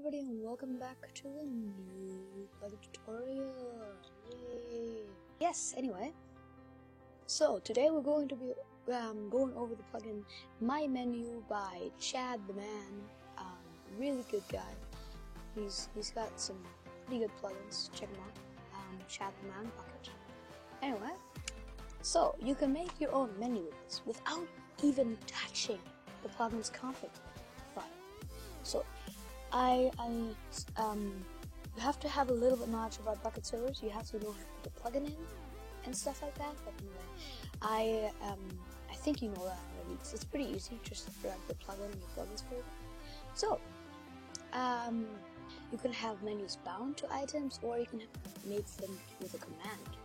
everybody, and welcome back to a new plugin tutorial. Yay! Yes, anyway, so today we're going to be going over the plugin My Menu by Chad the Man. Really good guy. He's got some pretty good plugins. Check him out. Chad the Man Bucket. Anyway, so you can make your own menu with this without even touching the plugin's config file. So you have to have a little bit knowledge about Bucket servers. You have to know how to put the plugin in and stuff like that. But anyway, I think you know that already. It's pretty easy. Just drag the plugin in your plugins folder. So you can have menus bound to items, or you can make them with a command.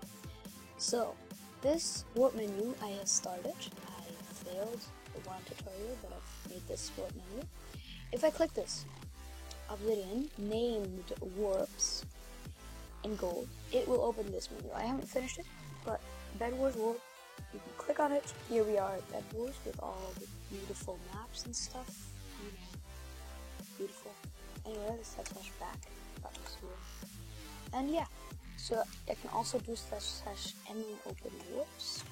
So this work menu I have started. I failed the one tutorial, but I've made this work menu. If I click this Obsidian named Warps in gold, it will open this menu. I haven't finished it, but Bed Wars World, you can click on it. Here we are at Bed Wars with all the beautiful maps and stuff. You know, beautiful. Anyway, this / back. That was cool. And yeah, so I can also do / and open Warps.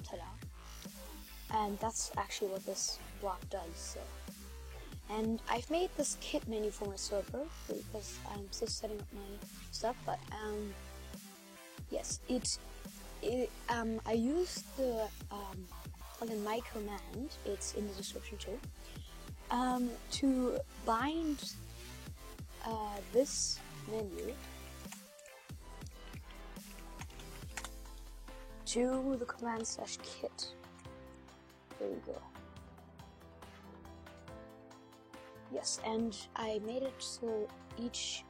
Ta-da. And that's actually what this block does. So. And I've made this kit menu for my server because I'm still setting up my stuff. But yes, I used the plugin My Command. It's in the description too. To bind this menu to the command /kit. There we go. Yes, and I made it so each,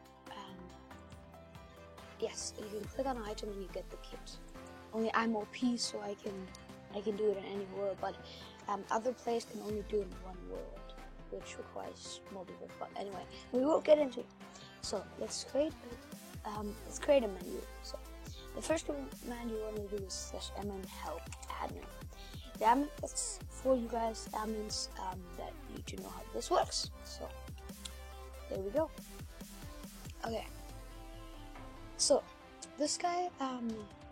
yes, you can click on an item and you get the kit. Only I'm OP, so I can do it in any world, but other players can only do it in one world, which requires multiple. But anyway, we will get into it. So let's create a menu. So the first command you want to do is /help admin. That's for you guys admins that need to know how this works. So there we go. Okay. So this guy,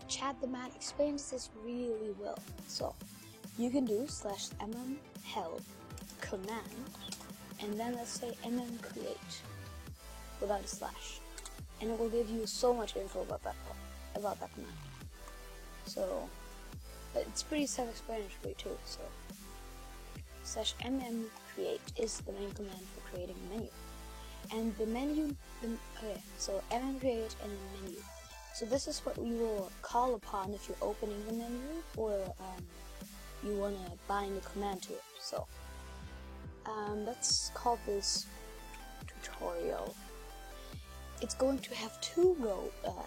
Chad the Man, explains this really well. So you can do /help command, and then let's say create without a slash, and it will give you so much info about that command. So. But it's pretty self-explanatory too. So /create is the main command for creating a menu, and the menu. So create and a menu. So this is what we will call upon if you're opening the menu, or you want to bind a command to it. So let's call this tutorial. It's going to have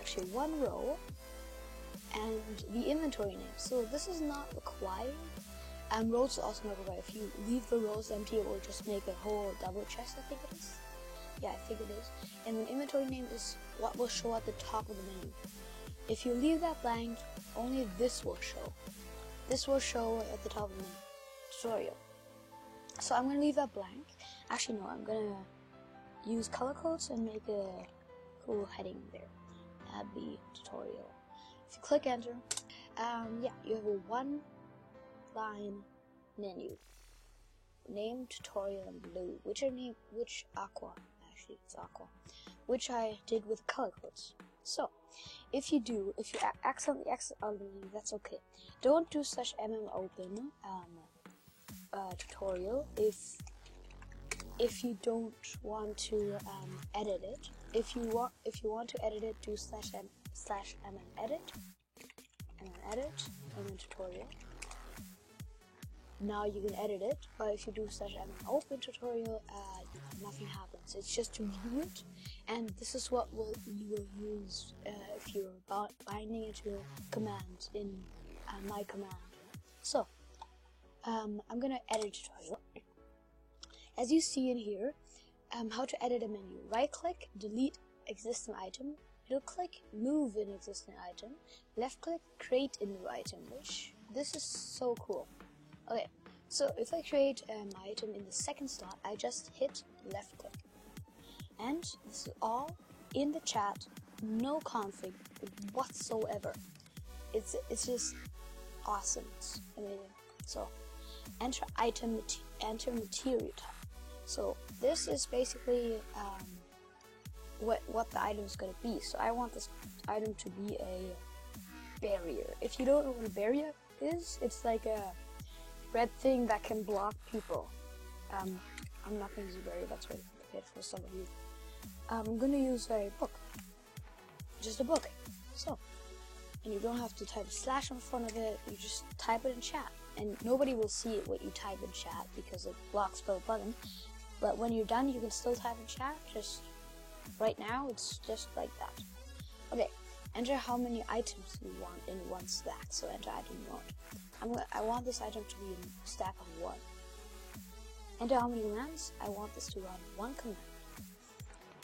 actually one row. And the inventory name. So this is not required. Rows are also not required. If you leave the rows empty, it will just make a whole double chest, I think it is. Yeah, I think it is. And the inventory name is what will show at the top of the menu. If you leave that blank, only this will show. This will show at the top of the menu. Tutorial. So I'm going to leave that blank. Actually, no, I'm going to use color codes and make a cool heading there. Add the tutorial. If you click enter, yeah, you have a one-line menu. Name tutorial in blue, which aqua, actually it's aqua, which I did with color codes. So, if you accidentally exit out of the menu, that's okay. Don't do /open tutorial if you don't want to edit it. If you want to edit it, do /edit and then tutorial. Now you can edit it, but if you do /open tutorial, nothing happens. It's just to view it, and this is what you will use if you're binding it to commands in My Command. So I'm gonna edit tutorial. As you see in here, how to edit a menu. Right click, delete existing item. Middle click, move an existing item. Left click, create a new item, which this is so cool. Okay, so if I create an item in the second slot, I just hit left click. And this is all in the chat, no config whatsoever. It's just awesome. It's amazing. So enter enter material type. So this is basically what the item is going to be. So I want this item to be a barrier. If you don't know what a barrier is, it's like a red thing that can block people. I'm not going to use a barrier, that's very complicated for some of you. I'm going to use a book. Just a book. So, and you don't have to type a slash in front of it, you just type it in chat. And nobody will see it what you type in chat because it blocks the button. But when you're done, you can still type in chat. Just right now, it's just like that. Okay, enter how many items you want in one stack. So enter item mode. I want this item to be a stack of 1. Enter how many commands. I want this to run 1 command.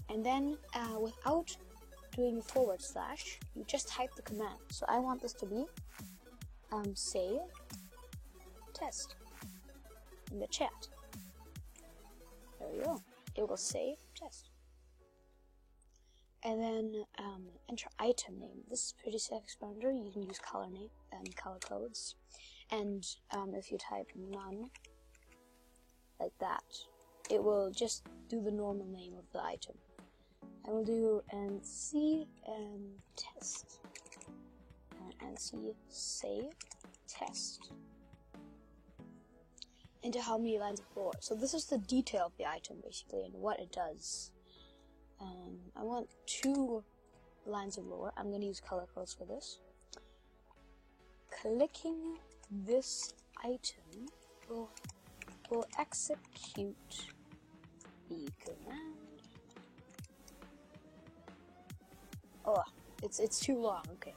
And then without doing /, you just type the command. So I want this to be say test in the chat. There we go. It will say test. And then enter item name. This is pretty self-explanatory. You can use color name and color codes. And if you type none like that, it will just do the normal name of the item. I will do nc and test. And nc save test. Into how many lines of lore. So this is the detail of the item basically and what it does. I want 2 lines of lore. I'm going to use color codes for this. Clicking this item will execute the command. Oh, it's too long. Okay,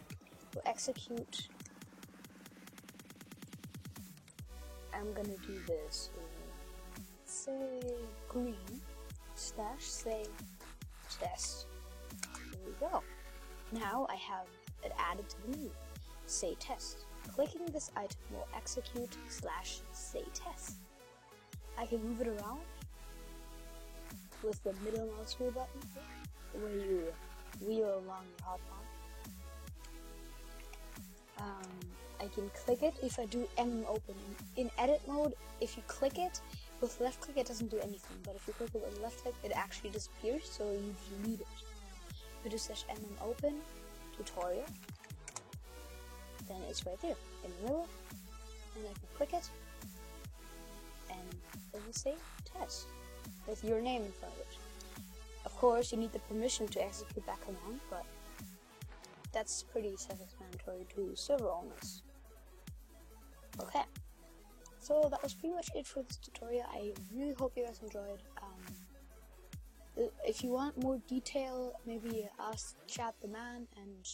we'll execute. I'm gonna do this. Say green / say test. There we go. Now I have it added to the menu. Say test. Clicking this item will execute / say test. I can move it around with the middle mouse wheel button where you wheel along your hotbar. I can click it if I do open. In edit mode, if you click it with left click, it doesn't do anything, but if you click it with left click, it actually disappears, so you delete it. You do / open tutorial, then it's right there in the middle, and I can click it, and it will say test with your name in front of it. Of course, you need the permission to execute that command, but that's pretty self-explanatory to server owners. Okay, so that was pretty much it for this tutorial. I really hope you guys enjoyed. If you want more detail, maybe ask chat the man, and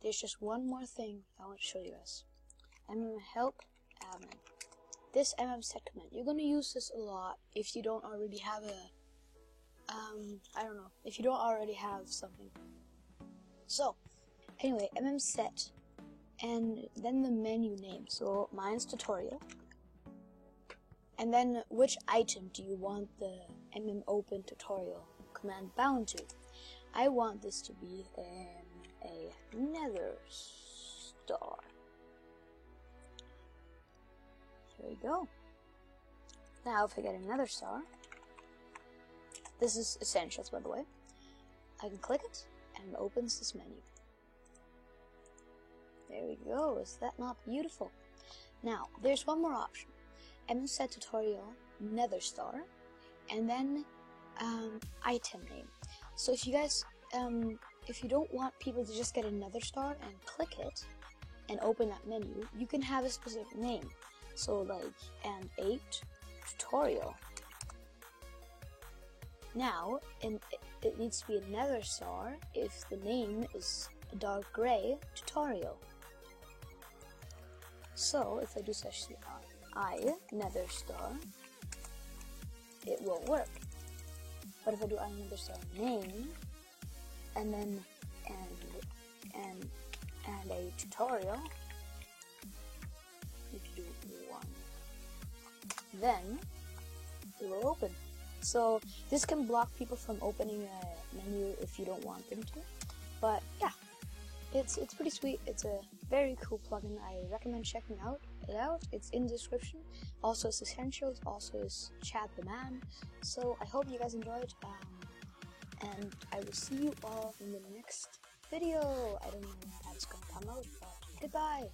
there's just one more thing I want to show you guys. help admin. This set command, you're going to use this a lot if you don't already have a I don't know, if you don't already have something. So, anyway, set, and then the menu name. So, mine's tutorial. And then, which item do you want the open tutorial command bound to? I want this to be a nether star. Here we go. Now, if I get another star, this is essentials, by the way. I can click it, and it opens this menu. There we go. Is that not beautiful? Now, there's one more option. set tutorial nether star, and then item name. So if you guys, if you don't want people to just get another star and click it and open that menu, you can have a specific name. So like and8 tutorial. Now, it needs to be a nether star if the name is a dark gray tutorial. So if I do I nether star, it won't work. But if I do I nether star name and then and a tutorial, you can do one, then it will open. So this can block people from opening a menu if you don't want them to. But yeah, it's pretty sweet. It's a very cool plugin. I recommend checking it out. It's in the description. Also, it's essentials. Also, is Chad the Man. So I hope you guys enjoyed. And I will see you all in the next video. I don't know when that's gonna come out, but goodbye.